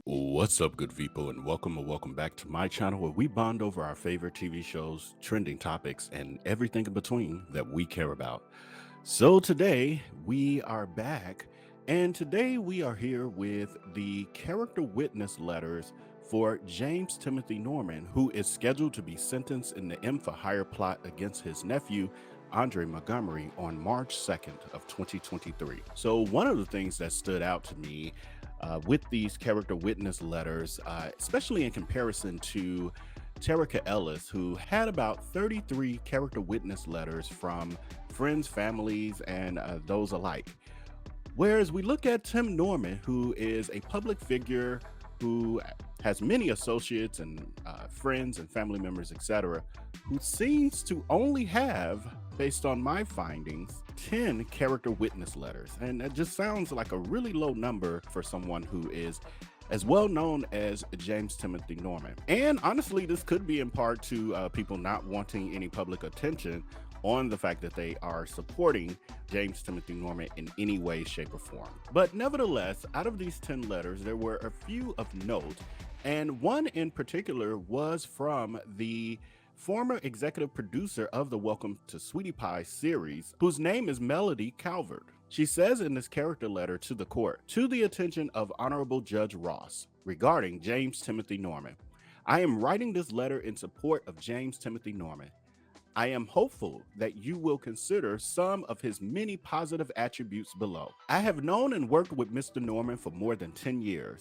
What's up, good people, and welcome back to my channel where we bond over our favorite TV shows, trending topics, and everything in between that we care about. So today we are back, and today we are here with the character witness letters for James Timothy Norman, who is scheduled to be sentenced in the M for Hire plot against his nephew, Andre Montgomery, on March 2nd of 2023. So one of the things that stood out to me with these character witness letters, especially in comparison to Terica Ellis, who had about 33 character witness letters from friends, families, and those alike. Whereas we look at Tim Norman, who is a public figure who has many associates and friends and family members, etc., who seems to only have, based on my findings, 10 character witness letters. And that just sounds like a really low number for someone who is as well known as James Timothy Norman. And honestly, this could be in part to people not wanting any public attention on the fact that they are supporting James Timothy Norman in any way, shape, or form. But nevertheless, out of these 10 letters, there were a few of note, and one in particular was from the former executive producer of the Welcome to Sweetie Pie series, whose name is Melody Calvert. She says in this character letter to the court, "To the attention of Honorable Judge Ross, regarding James Timothy Norman, I am writing this letter in support of James Timothy Norman. I am hopeful that you will consider some of his many positive attributes below. I have known and worked with Mr. Norman for more than 10 years.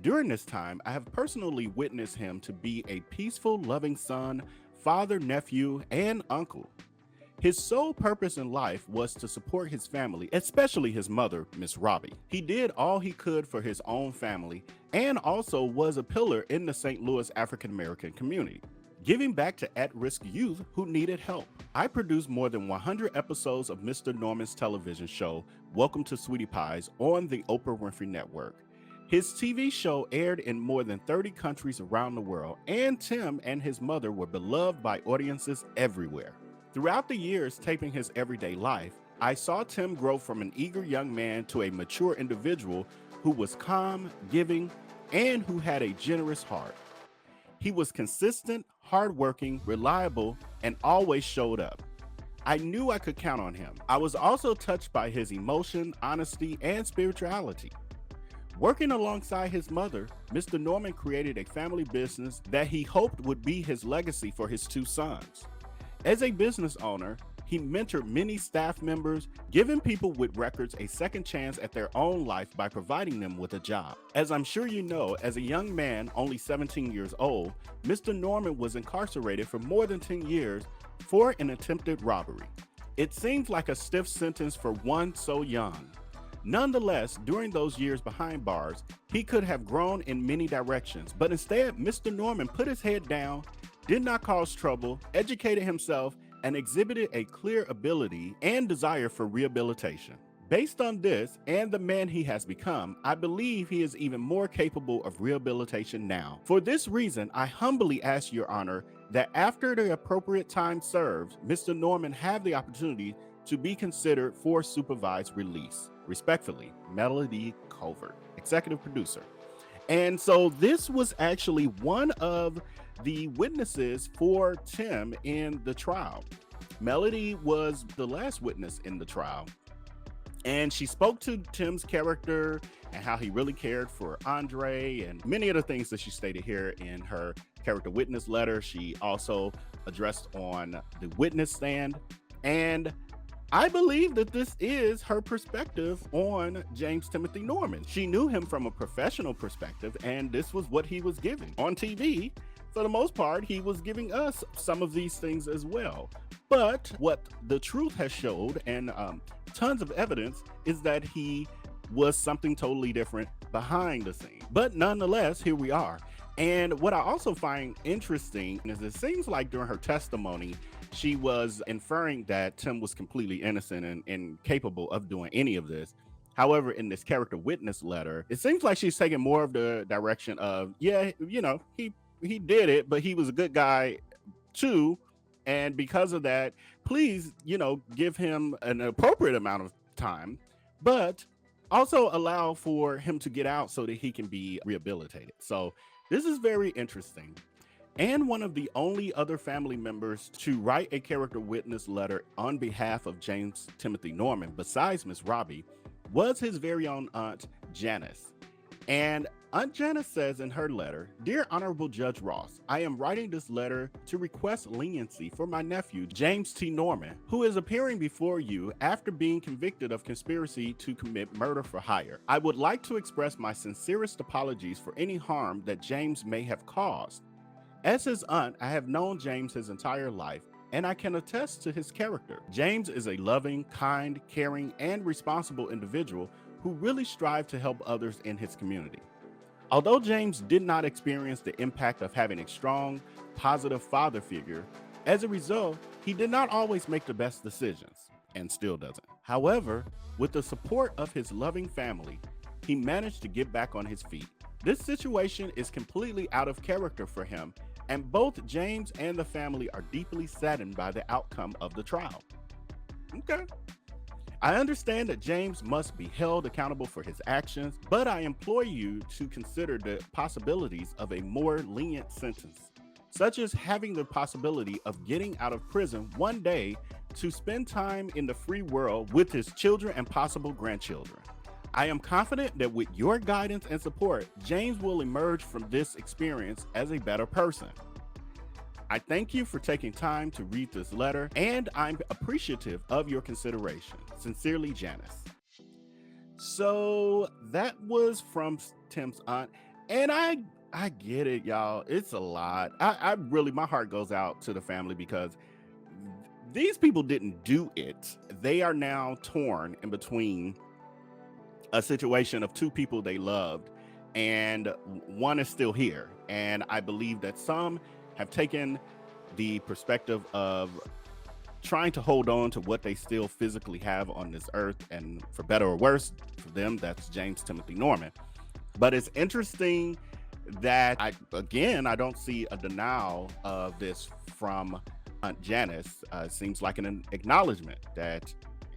During this time, I have personally witnessed him to be a peaceful, loving son, father, nephew, and uncle. His sole purpose in life was to support his family, especially his mother, Miss Robbie. He did all he could for his own family and also was a pillar in the St. Louis African American community, giving back to at-risk youth who needed help. I produced more than 100 episodes of Mr. Norman's television show, Welcome to Sweetie Pies, on the Oprah Winfrey Network. His TV show aired in more than 30 countries around the world, and Tim and his mother were beloved by audiences everywhere. Throughout the years taping his everyday life, I saw Tim grow from an eager young man to a mature individual who was calm, giving, and who had a generous heart. He was consistent, hardworking, reliable, and always showed up. I knew I could count on him. I was also touched by his emotion, honesty, and spirituality. Working alongside his mother, Mr. Norman created a family business that he hoped would be his legacy for his two sons. As a business owner, he mentored many staff members, giving people with records a second chance at their own life by providing them with a job. As I'm sure you know, as a young man, only 17 years old, Mr. Norman was incarcerated for more than 10 years for an attempted robbery. It seems like a stiff sentence for one so young. Nonetheless, during those years behind bars, he could have grown in many directions, but instead, Mr. Norman put his head down, did not cause trouble, educated himself, and exhibited a clear ability and desire for rehabilitation. Based on this and the man he has become, I believe he is even more capable of rehabilitation now. For this reason, I humbly ask Your Honor that after the appropriate time served, Mr. Norman have the opportunity to be considered for supervised release. Respectfully, Melody Calvert, executive producer. And so this was actually one of the witnesses for Tim in the trial. Melody was the last witness in the trial, and she spoke to Tim's character and how he really cared for Andre and many of the things that she stated here in her character witness letter. She also addressed on the witness stand, and I believe that this is her perspective on James Timothy Norman. She knew him from a professional perspective, and this was what he was giving. On TV, for the most part, he was giving us some of these things as well. But what the truth has showed, and tons of evidence, is that he was something totally different behind the scenes. But nonetheless, here we are. And what I also find interesting is it seems like during her testimony, she was inferring that Tim was completely innocent and incapable of doing any of this. However, in this character witness letter, it seems like she's taking more of the direction of, yeah, you know, he did it, but he was a good guy too. And because of that, please, you know, give him an appropriate amount of time. But also allow for him to get out so that he can be rehabilitated. So this is very interesting. And one of the only other family members to write a character witness letter on behalf of James Timothy Norman, besides Miss Robbie, was his very own aunt, Janice. And Aunt Janice says in her letter, "Dear Honorable Judge Ross, I am writing this letter to request leniency for my nephew, James T. Norman, who is appearing before you after being convicted of conspiracy to commit murder for hire. I would like to express my sincerest apologies for any harm that James may have caused. As his aunt, I have known James his entire life, and I can attest to his character. James is a loving, kind, caring, and responsible individual who really strives to help others in his community. Although James did not experience the impact of having a strong, positive father figure, as a result, he did not always make the best decisions, and still doesn't. However, with the support of his loving family, he managed to get back on his feet. This situation is completely out of character for him, and both James and the family are deeply saddened by the outcome of the trial." Okay. "I understand that James must be held accountable for his actions, but I implore you to consider the possibilities of a more lenient sentence, such as having the possibility of getting out of prison one day to spend time in the free world with his children and possible grandchildren. I am confident that with your guidance and support, James will emerge from this experience as a better person. I thank you for taking time to read this letter, and I'm appreciative of your consideration. Sincerely, Janice." So that was from Tim's aunt, and I get it, y'all. It's a lot. I really, my heart goes out to the family because these people didn't do it. They are now torn in between a situation of two people they loved, and one is still here. And I believe that some have taken the perspective of trying to hold on to what they still physically have on this earth, and for better or worse, for them, that's James Timothy Norman. But it's interesting that I don't see a denial of this from Aunt Janice. It seems like an acknowledgement that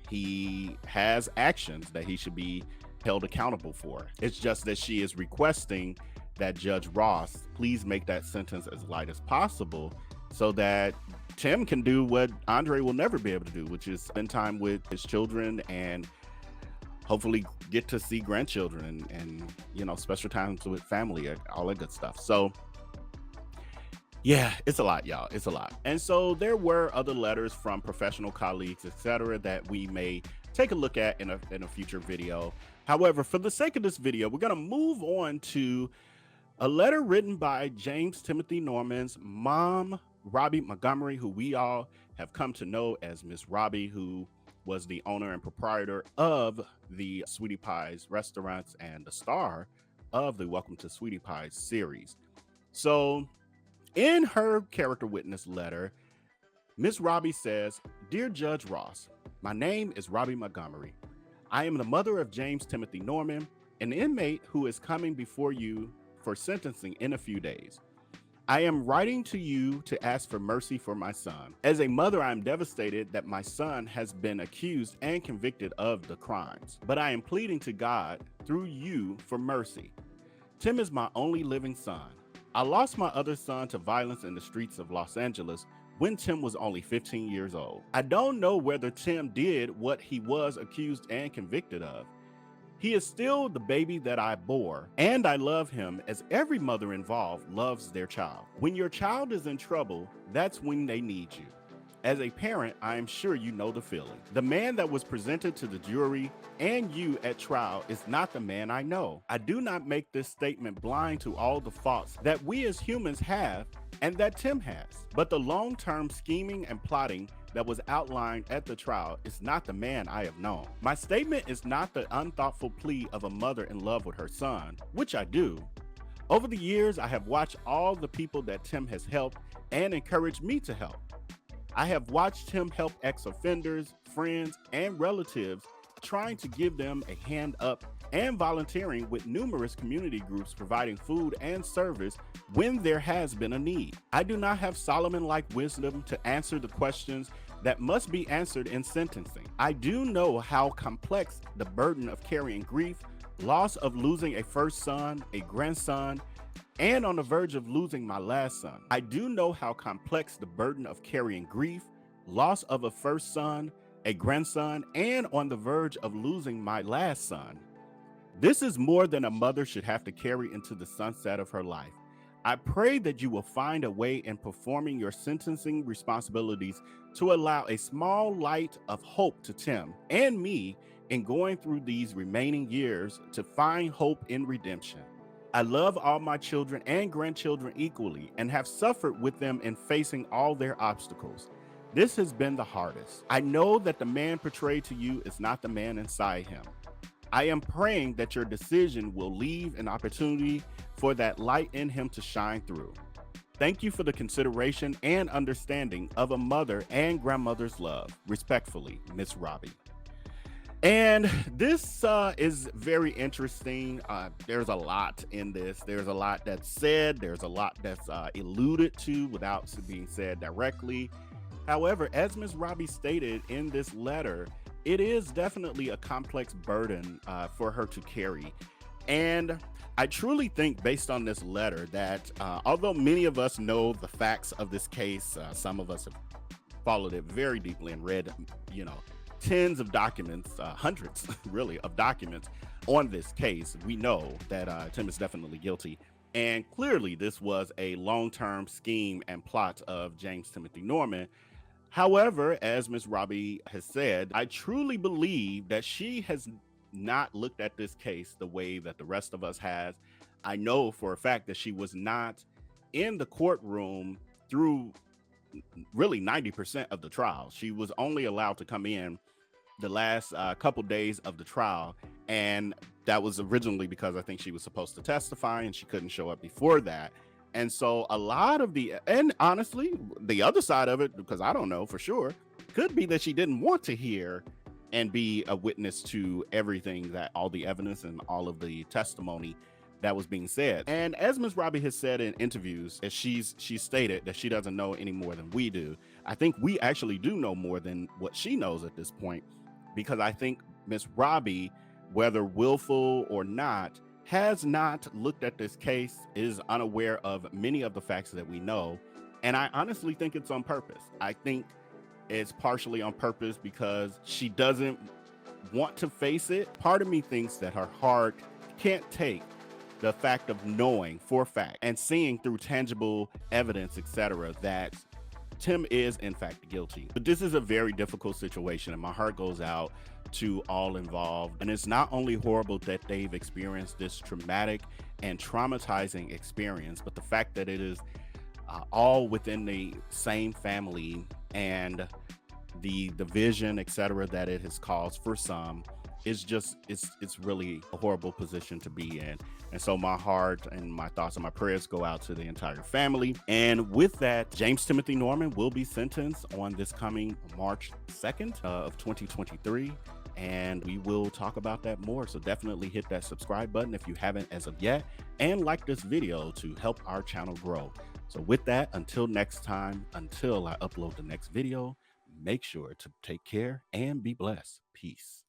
he has actions that he should be held accountable for. It's just that she is requesting that Judge Ross please make that sentence as light as possible so that Tim can do what Andre will never be able to do, which is spend time with his children and hopefully get to see grandchildren and special times with family, all that good stuff. So yeah, it's a lot, y'all. It's a lot. And so there were other letters from professional colleagues, etc., that we may take a look at in a future video. However, for the sake of this video, we're going to move on to a letter written by James Timothy Norman's mom, Robbie Montgomery, who we all have come to know as Miss Robbie, who was the owner and proprietor of the Sweetie Pies restaurants and the star of the Welcome to Sweetie Pies series. So in her character witness letter, Miss Robbie says, "Dear Judge Ross, my name is Robbie Montgomery. I am the mother of James Timothy Norman, an inmate who is coming before you for sentencing in a few days. I am writing to you to ask for mercy for my son. As a mother, I am devastated that my son has been accused and convicted of the crimes, but I am pleading to God through you for mercy. Tim is my only living son. I lost my other son to violence in the streets of Los Angeles when Tim was only 15 years old. I don't know whether Tim did what he was accused and convicted of. He is still the baby that I bore, and I love him as every mother involved loves their child. When your child is in trouble, that's when they need you. As a parent, I am sure you know the feeling. The man that was presented to the jury and you at trial is not the man I know. I do not make this statement blind to all the faults that we as humans have and that Tim has. But the long-term scheming and plotting that was outlined at the trial is not the man I have known. My statement is not the unthoughtful plea of a mother in love with her son, which I do. Over the years, I have watched all the people that Tim has helped and encouraged me to help. I have watched him help ex-offenders, friends, and relatives, trying to give them a hand up and volunteering with numerous community groups providing food and service when there has been a need. I do not have Solomon-like wisdom to answer the questions that must be answered in sentencing. I do know how complex the burden of carrying grief, loss of losing a first son, a grandson, and on the verge of losing my last son. I do know how complex the burden of carrying grief, loss of a first son, a grandson, and on the verge of losing my last son. This is more than a mother should have to carry into the sunset of her life. I pray that you will find a way in performing your sentencing responsibilities to allow a small light of hope to Tim and me in going through these remaining years to find hope in redemption. I love all my children and grandchildren equally and have suffered with them in facing all their obstacles. This has been the hardest. I know that the man portrayed to you is not the man inside him. I am praying that your decision will leave an opportunity for that light in him to shine through. Thank you for the consideration and understanding of a mother and grandmother's love. Respectfully, Miss Robbie. And this is very interesting. There's a lot in this. There's a lot that's said. There's a lot that's alluded to without being said directly. However, as Ms. Robbie stated in this letter, it is definitely a complex burden for her to carry. And I truly think, based on this letter, that although many of us know the facts of this case, some of us have followed it very deeply and read, tens of documents, hundreds really of documents on this case. We know that Tim is definitely guilty. And clearly this was a long-term scheme and plot of James Timothy Norman. However, as Ms. Robbie has said, I truly believe that she has not looked at this case the way that the rest of us has. I know for a fact that she was not in the courtroom through really 90% of the trial. She was only allowed to come in the last couple days of the trial, and that was originally because I think she was supposed to testify and she couldn't show up before that. And so a lot of and honestly, the other side of it, because I don't know for sure, could be that she didn't want to hear and be a witness to everything, that all the evidence and all of the testimony that was being said. And as Ms. Robbie has said in interviews, as she stated that she doesn't know any more than we do. I think we actually do know more than what she knows at this point, because I think Ms. Robbie, whether willful or not, has not looked at this case, is unaware of many of the facts that we know. And I honestly think it's on purpose. I think it's partially on purpose because she doesn't want to face it. Part of me thinks that her heart can't take the fact of knowing for a fact and seeing through tangible evidence, etc., that Tim is in fact guilty. But this is a very difficult situation, and my heart goes out to all involved. And it's not only horrible that they've experienced this traumatic and traumatizing experience, but the fact that it is all within the same family, and the division, etc., that it has caused for some is just, it's really a horrible position to be in. And so my heart and my thoughts and my prayers go out to the entire family. And with that, James Timothy Norman will be sentenced on this coming March 2nd of 2023. And we will talk about that more. So definitely hit that subscribe button if you haven't as of yet, and like this video to help our channel grow. So with that, until next time, until I upload the next video, make sure to take care and be blessed. Peace.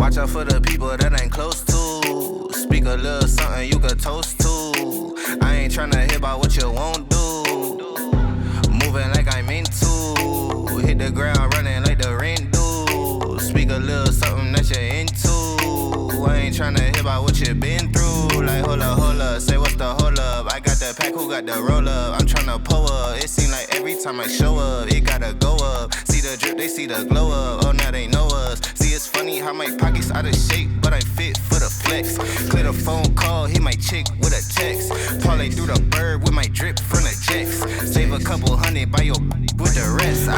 Watch out for the people that ain't close to. Speak a little something you could toast to. I ain't tryna hear about what you won't do. Moving like I'm into. Hit the ground running like the rain do. Speak a little something that you're into. I ain't tryna hear about what you been through. Like hold up, say what's the hold up. I got the pack, who got the roll up? I'm tryna pull up. It seem like every time I show up, it gotta go up. See the drip, they see the glow up. Oh, now they know us. See, it's funny how my pockets out of shape, but I fit for the flex. Clear the phone call, hit my chick with a text. Parlay through the bird with my drip from the checks. Save a couple hundred by your with the rest.